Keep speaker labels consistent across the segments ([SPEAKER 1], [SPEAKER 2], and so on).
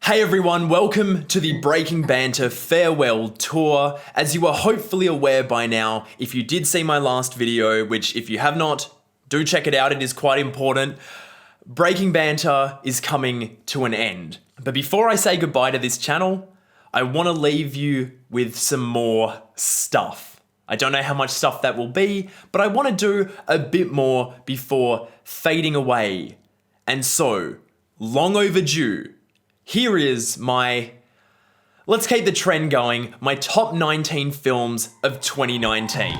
[SPEAKER 1] Hey everyone, welcome to the Breaking Banter farewell tour. As you are hopefully aware by now, if you did see my last video, which if you have not, do check it out, it is quite important. Breaking Banter is coming to an end. But before I say goodbye to this channel, I want to leave you with some more stuff. I don't know how much stuff that will be, but I want to do a bit more before fading away. And so, long overdue, here is my, let's keep the trend going, my top 19 films of 2019.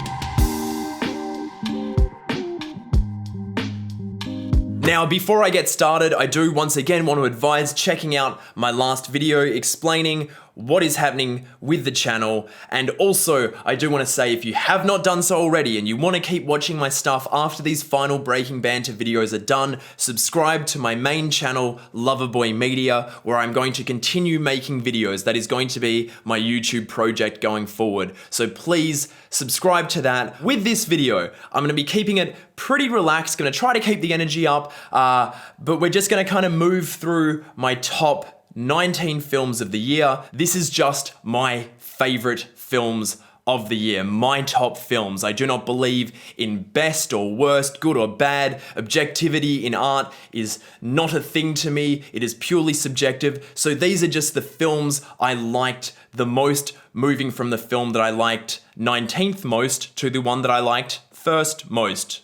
[SPEAKER 1] Now, before I get started, I do once again want to advise checking out my last video explaining what is happening with the channel. And also, I do want to say if you have not done so already and you want to keep watching my stuff after these final Breaking Banter videos are done, subscribe to my main channel, Loverboy Media, where I'm going to continue making videos. That is going to be my YouTube project going forward. So please subscribe to that. With this video, I'm going to be keeping it pretty relaxed, going to try to keep the energy up, but we're just going to kind of move through my top 19 films of the year. This is just my favorite films of the year, my top films. I do not believe in best or worst, good or bad. Objectivity in art is not a thing to me. It is purely subjective. So these are just the films I liked the most, moving from the film that I liked 19th most to the one that I liked first most.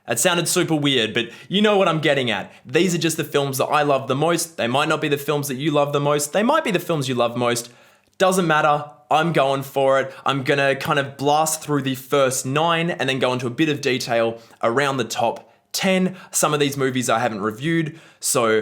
[SPEAKER 1] That sounded super weird, but you know what I'm getting at. These are just the films that I love the most. They might not be the films that you love the most. They might be the films you love most. Doesn't matter. I'm going for it. I'm gonna kind of blast through the first 9 and then go into a bit of detail around the top 10. Some of these movies I haven't reviewed, so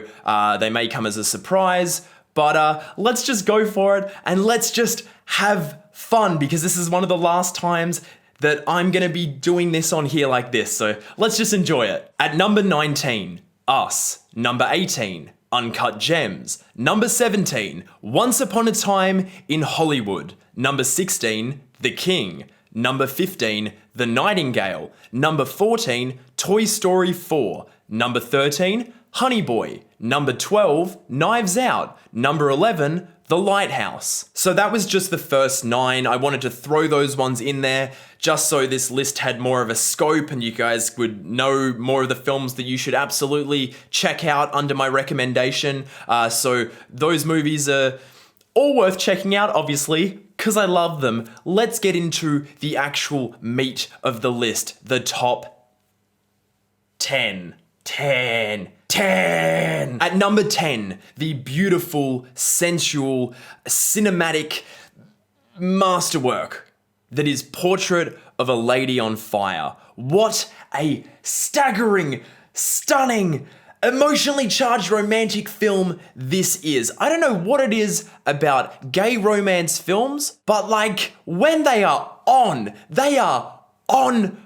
[SPEAKER 1] they may come as a surprise, but let's just go for it and let's just have fun, because this is one of the last times that I'm gonna be doing this on here like this, so let's just enjoy it. At number 19, Us. Number 18, Uncut Gems. Number 17, Once Upon a Time in Hollywood. Number 16, The King. Number 15, The Nightingale. Number 14, Toy Story 4. Number 13, Honey Boy. Number 12, Knives Out. Number 11, The Lighthouse. So that was just the first 9. I wanted to throw those ones in there just so this list had more of a scope and you guys would know more of the films that you should absolutely check out under my recommendation. So those movies are all worth checking out, obviously, because I love them. Let's get into the actual meat of the list, the top 10. 10. At number 10, the beautiful, sensual, cinematic masterwork that is Portrait of a Lady on Fire. What a staggering, stunning, emotionally charged romantic film this is. I don't know what it is about gay romance films, but like when they are on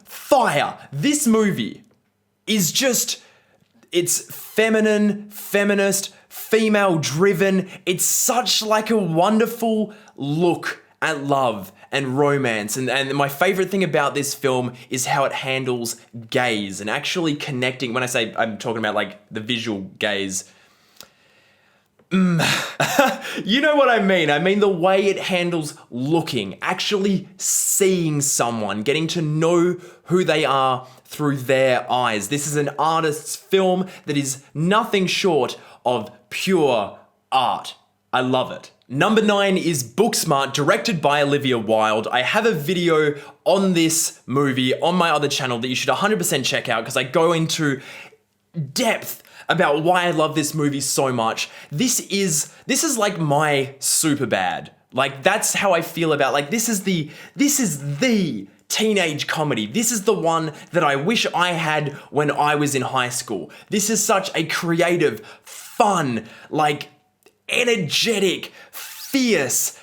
[SPEAKER 1] fire. This movie is just, it's feminine, feminist, female-driven. It's such like a wonderful look at love and romance. And my favorite thing about this film is how it handles gaze and actually connecting. When I say I'm talking about like the visual gaze, you know what I mean. I mean the way it handles looking, actually seeing someone, getting to know who they are through their eyes. This is an artist's film that is nothing short of pure art. I love it. Number 9 is Booksmart, directed by Olivia Wilde. I have a video on this movie on my other channel that you should 100% check out because I go into depth about why I love this movie so much. This is like my Superbad. Like that's how I feel about, like this is the teenage comedy. This is the one that I wish I had when I was in high school. This is such a creative, fun, like energetic, fierce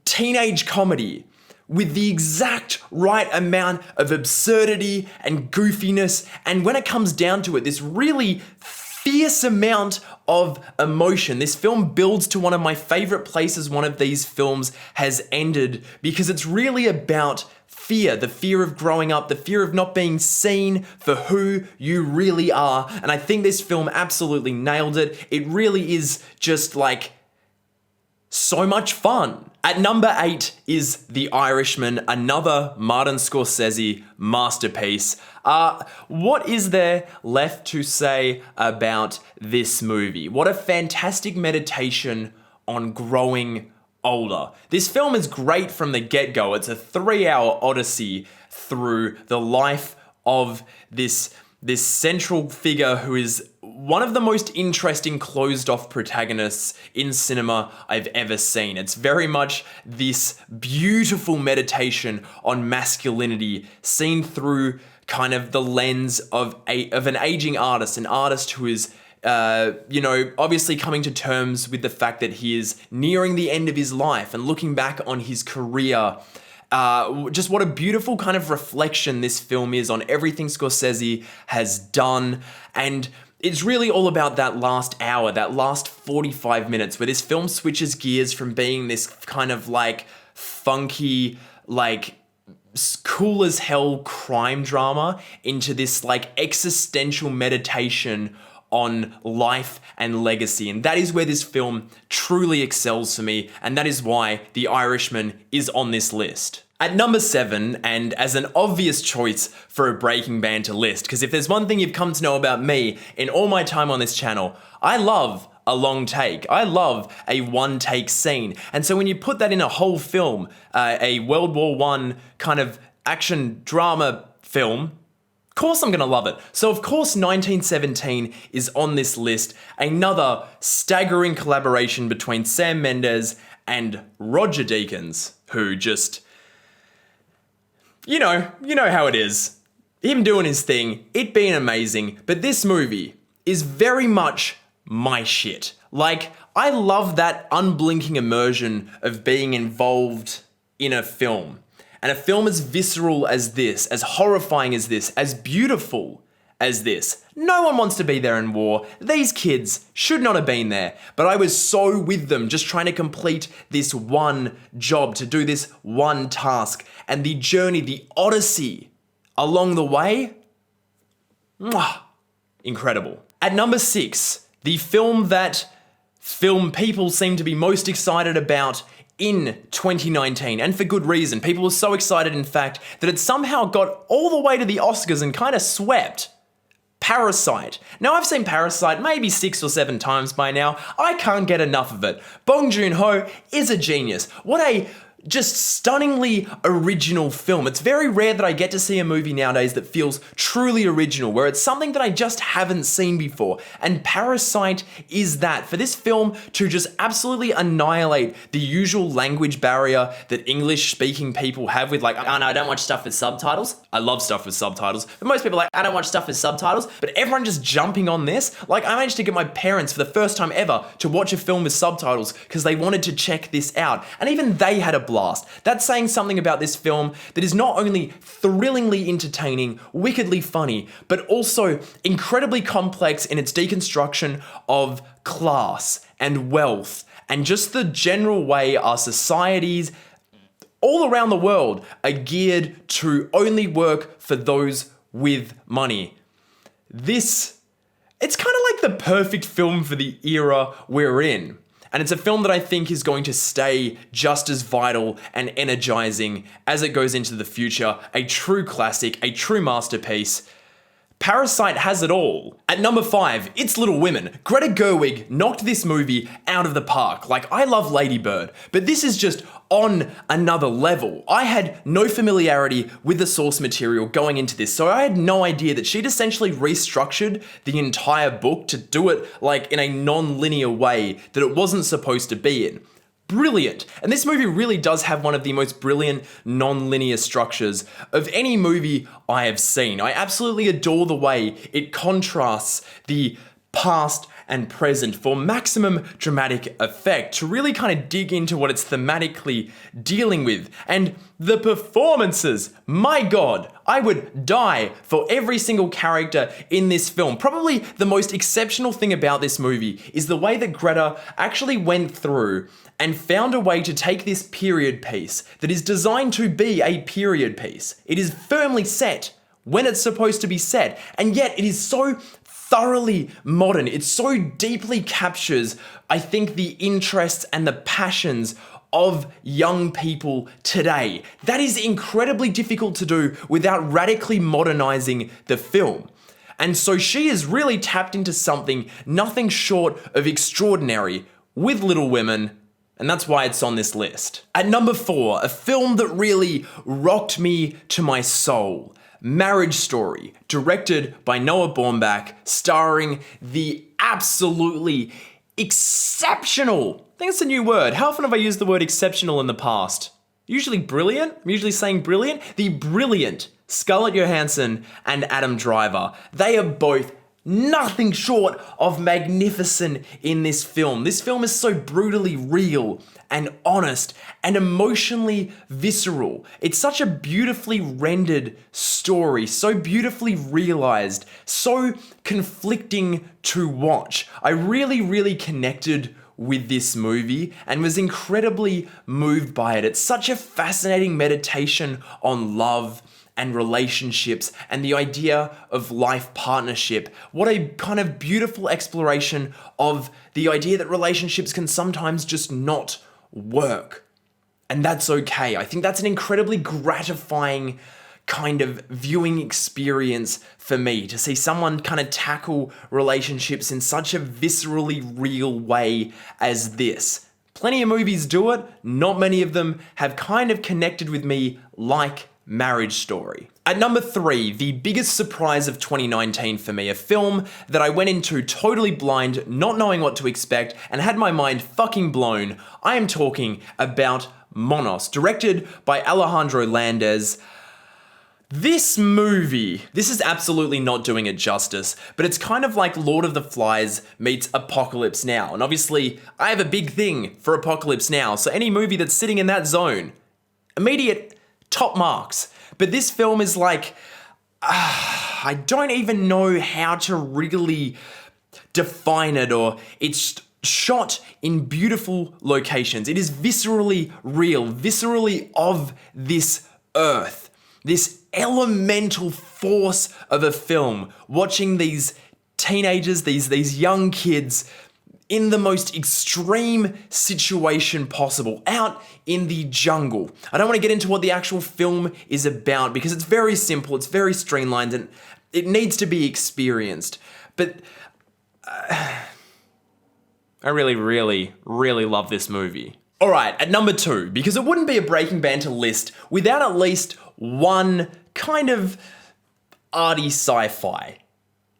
[SPEAKER 1] teenage comedy with the exact right amount of absurdity and goofiness. And when it comes down to it, this really fierce amount of emotion. This film builds to one of my favorite places one of these films has ended, because it's really about fear, the fear of growing up, the fear of not being seen for who you really are. And I think this film absolutely nailed it. It really is just like so much fun. At number 8 is The Irishman, another Martin Scorsese masterpiece. What is there left to say about this movie? What a fantastic meditation on growing older. This film is great from the get-go. It's a 3-hour odyssey through the life of this central figure who is one of the most interesting closed-off protagonists in cinema I've ever seen. It's very much this beautiful meditation on masculinity seen through kind of the lens of an aging artist, an artist who is obviously coming to terms with the fact that he is nearing the end of his life and looking back on his career. Just what a beautiful kind of reflection this film is on everything Scorsese has done. And it's really all about that last hour, that last 45 minutes, where this film switches gears from being this kind of like funky, like cool as hell crime drama into this like existential meditation on life and legacy. And that is where this film truly excels for me, and that is why The Irishman is on this list. At number 7, and as an obvious choice for a Breaking Banter list, because if there's one thing you've come to know about me in all my time on this channel, I love a long take. I love a one-take scene. And so when you put that in a whole film, a World War I kind of action drama film, of course I'm gonna love it. So of course 1917 is on this list, another staggering collaboration between Sam Mendes and Roger Deakins, who just, you know how it is. Him doing his thing, it being amazing, but this movie is very much my shit. Like, I love that unblinking immersion of being involved in a film. And a film as visceral as this, as horrifying as this, as beautiful as this. No one wants to be there in war. These kids should not have been there. But I was so with them, just trying to complete this one job, to do this one task. And the journey, the odyssey along the way, mwah, incredible. At number 6, the film that film people seem to be most excited about in 2019, and for good reason. People were so excited, in fact, that it somehow got all the way to the Oscars and kind of swept. Parasite. Now, I've seen Parasite maybe 6 or 7 times by now. I can't get enough of it. Bong Joon-ho is a genius. What a just stunningly original film. It's very rare that I get to see a movie nowadays that feels truly original, where it's something that I just haven't seen before. And Parasite is that. For this film to just absolutely annihilate the usual language barrier that English-speaking people have with like, oh no, I don't watch stuff with subtitles. I love stuff with subtitles. But most people are like, I don't watch stuff with subtitles. But everyone just jumping on this. Like, I managed to get my parents for the first time ever to watch a film with subtitles because they wanted to check this out. And even they had a blast. That's saying something about this film that is not only thrillingly entertaining, wickedly funny, but also incredibly complex in its deconstruction of class and wealth and just the general way our societies all around the world are geared to only work for those with money. It's kind of like the perfect film for the era we're in. And it's a film that I think is going to stay just as vital and energizing as it goes into the future. A true classic, a true masterpiece. Parasite has it all. At number 5, it's Little Women. Greta Gerwig knocked this movie out of the park. Like, I love Lady Bird, but this is just on another level. I had no familiarity with the source material going into this, so I had no idea that she'd essentially restructured the entire book to do it like in a non-linear way that it wasn't supposed to be in. Brilliant. And this movie really does have one of the most brilliant non-linear structures of any movie I have seen. I absolutely adore the way it contrasts the past and present for maximum dramatic effect, to really kind of dig into what it's thematically dealing with. And the performances, my God, I would die for every single character in this film. Probably the most exceptional thing about this movie is the way that Greta actually went through and found a way to take this period piece that is designed to be a period piece. It is firmly set when it's supposed to be set, and yet it is so thoroughly modern. It so deeply captures, I think, the interests and the passions of young people today. That is incredibly difficult to do without radically modernizing the film. And so she has really tapped into something nothing short of extraordinary with Little Women, and that's why it's on this list. At number 4, a film that really rocked me to my soul. Marriage Story, directed by Noah Baumbach, starring the absolutely exceptional, I think it's a new word. How often have I used the word exceptional in the past? Usually brilliant. I'm usually saying brilliant. The brilliant Scarlett Johansson and Adam Driver. They are both nothing short of magnificent in this film. This film is so brutally real and honest and emotionally visceral. It's such a beautifully rendered story, so beautifully realized, so conflicting to watch. I really connected with this movie and was incredibly moved by it. It's such a fascinating meditation on love and relationships and the idea of life partnership. What a kind of beautiful exploration of the idea that relationships can sometimes just not work. And that's okay. I think that's an incredibly gratifying kind of viewing experience for me, to see someone kind of tackle relationships in such a viscerally real way as this. Plenty of movies do it, not many of them have kind of connected with me like Marriage Story. At number 3, the biggest surprise of 2019 for me, a film that I went into totally blind, not knowing what to expect, and had my mind fucking blown. I am talking about Monos, directed by Alejandro Landes. This movie, this is absolutely not doing it justice, but it's kind of like Lord of the Flies meets Apocalypse Now. And obviously, I have a big thing for Apocalypse Now, so any movie that's sitting in that zone, immediate top marks. But this film is like, I don't even know how to really define it, or it's shot in beautiful locations. It is viscerally real, viscerally of this earth. This elemental force of a film, watching these teenagers, these young kids in the most extreme situation possible, out in the jungle. I don't want to get into what the actual film is about because it's very simple, it's very streamlined, and it needs to be experienced. But I really love this movie. All right, at number 2, because it wouldn't be a Breaking Banter list without at least one kind of arty sci-fi.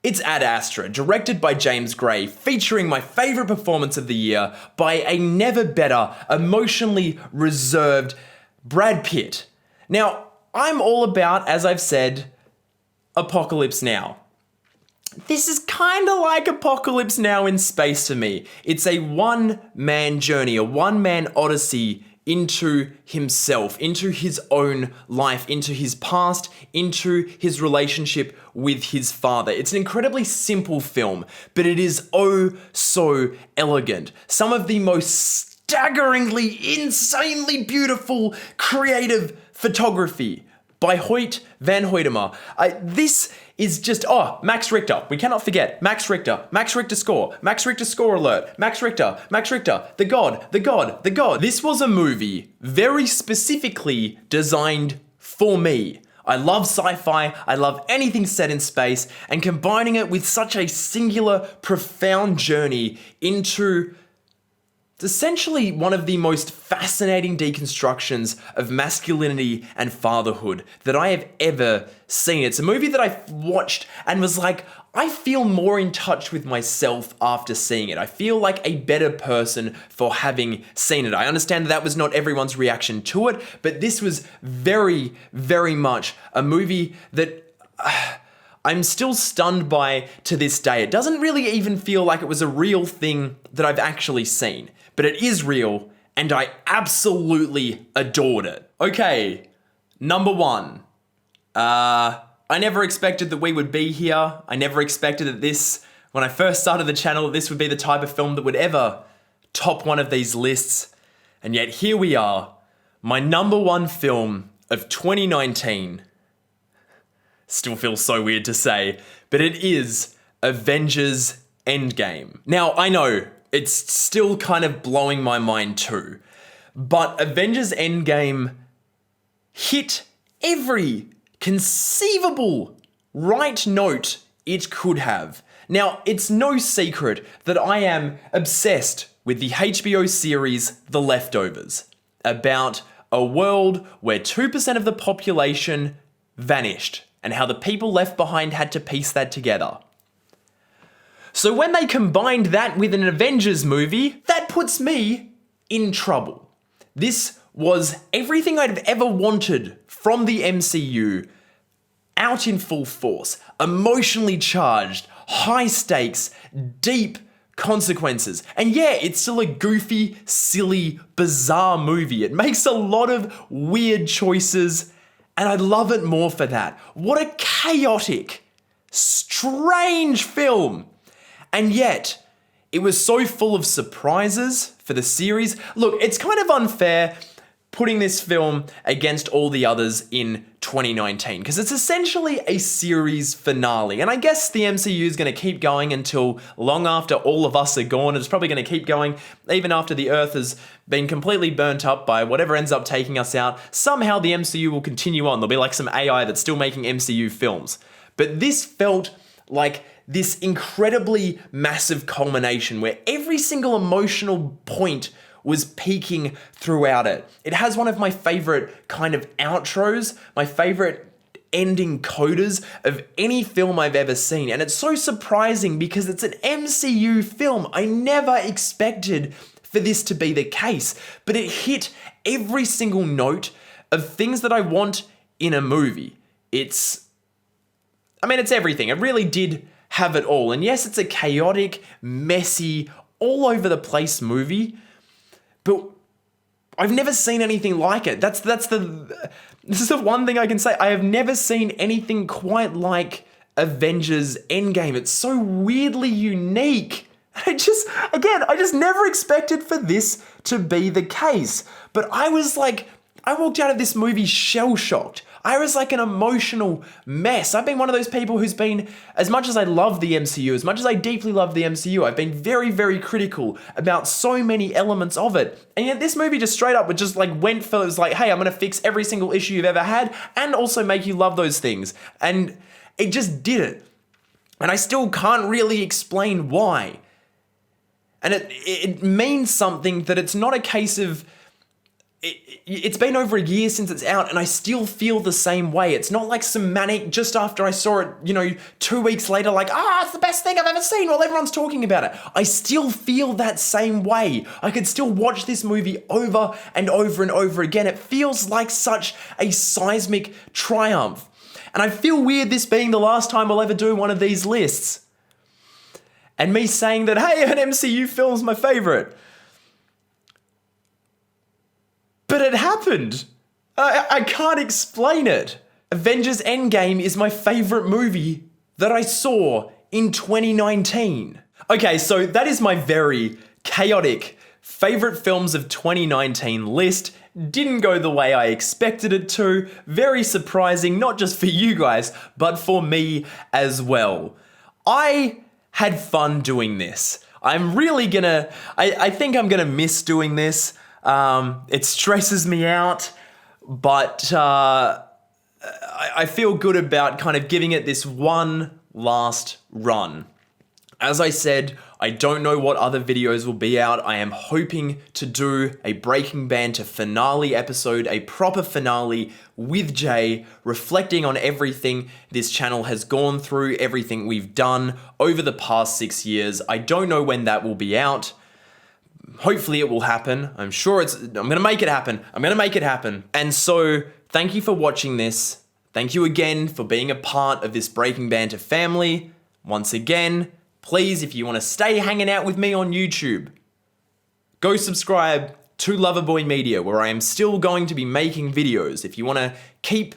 [SPEAKER 1] It's Ad Astra, directed by James Gray, featuring my favorite performance of the year by a never better, emotionally reserved Brad Pitt. Now, I'm all about, as I've said, Apocalypse Now. This is kind of like Apocalypse Now in space to me. It's a one-man journey, a one-man odyssey into himself, into his own life, into his past, into his relationship with his father. It's an incredibly simple film, but it is oh so elegant. Some of the most staggeringly, insanely beautiful, creative photography by Hoyt van Hoytema. This is just, Max Richter. We cannot forget. Max Richter score. Max Richter score alert. Max Richter, the god. This was a movie very specifically designed for me. I love sci-fi, I love anything set in space, and combining it with such a singular, profound journey into essentially one of the most fascinating deconstructions of masculinity and fatherhood that I have ever seen. It's a movie that I watched and was like, I feel more in touch with myself after seeing it. I feel like a better person for having seen it. I understand that was not everyone's reaction to it, but this was very much a movie that I'm still stunned by to this day. It doesn't really even feel like it was a real thing that I've actually seen, but it is real, and I absolutely adored it. Okay, number one. I never expected that we would be here. I never expected that this, when I first started the channel, this would be the type of film that would ever top one of these lists. And yet here we are, my number one film of 2019. Still feels so weird to say, but it is Avengers Endgame. Now, I know, it's still kind of blowing my mind too, but Avengers Endgame hit every conceivable right note it could have. Now, it's no secret that I am obsessed with the HBO series The Leftovers, about a world where 2% of the population vanished and how the people left behind had to piece that together. So when they combined that with an Avengers movie, that puts me in trouble. This was everything I'd ever wanted from the MCU, out in full force, emotionally charged, high stakes, deep consequences. And yeah, it's still a goofy, silly, bizarre movie. It makes a lot of weird choices, and I love it more for that. What a chaotic, strange film. And yet, it was so full of surprises for the series. Look, it's kind of unfair putting this film against all the others in 2019, because it's essentially a series finale. And I guess the MCU is going to keep going until long after all of us are gone. It's probably going to keep going even after the Earth has been completely burnt up by whatever ends up taking us out. Somehow the MCU will continue on. There'll be like some AI that's still making MCU films. But this felt like this incredibly massive culmination where every single emotional point was peaking throughout it. It has one of my favorite kind of outros, my favorite ending codas of any film I've ever seen. And it's so surprising because it's an MCU film. I never expected for this to be the case, but it hit every single note of things that I want in a movie. It's everything. It really did have it all. And yes, it's a chaotic, messy, all over the place movie, but I've never seen anything like it. This is the one thing I can say. I have never seen anything quite like Avengers Endgame. It's so weirdly unique. I just never expected for this to be the case. But I walked out of this movie shell-shocked. I was like an emotional mess. I've been one of those people who's been, as much as I love the MCU, as much as I deeply love the MCU, I've been very, very critical about so many elements of it. And yet this movie just straight up went for, it was like, hey, I'm going to fix every single issue you've ever had and also make you love those things. And it just did it. And I still can't really explain why. And it means something that it's not a case of, it's been over a year since it's out and I still feel the same way. It's not like some manic just after I saw it, 2 weeks later, like, it's the best thing I've ever seen while everyone's talking about it. I still feel that same way. I could still watch this movie over and over and over again. It feels like such a seismic triumph. And I feel weird this being the last time I'll ever do one of these lists. And me saying that, hey, an MCU film's my favorite. But it happened. I can't explain it. Avengers Endgame is my favorite movie that I saw in 2019. Okay, so that is my very chaotic favorite films of 2019 list. Didn't go the way I expected it to. Very surprising, not just for you guys, but for me as well. I had fun doing this. I'm really gonna, I think I'm gonna miss doing this. It stresses me out, but I feel good about kind of giving it this one last run. As I said, I don't know what other videos will be out. I am hoping to do a Breaking Banter finale episode, a proper finale with Jay, reflecting on everything this channel has gone through, everything we've done over the past 6 years. I don't know when that will be out. Hopefully it will happen. I'm sure I'm going to make it happen. I'm going to make it happen. And so thank you for watching this. Thank you again for being a part of this Breaking Banter family. Once again, please, if you want to stay hanging out with me on YouTube, go subscribe to Loverboy Media, where I am still going to be making videos. If you want to keep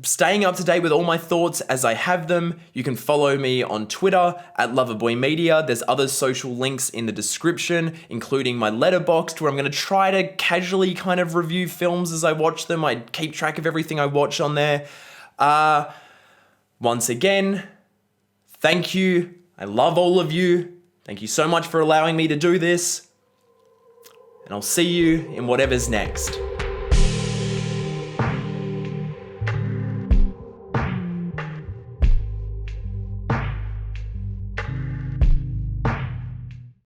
[SPEAKER 1] staying up to date with all my thoughts as I have them, you can follow me on Twitter at Loverboy Media. There's other social links in the description, including my Letterboxd, where I'm going to try to casually kind of review films as I watch them. I keep track of everything I watch on there. Once again, thank you. I love all of you. Thank you so much for allowing me to do this. And I'll see you in whatever's next.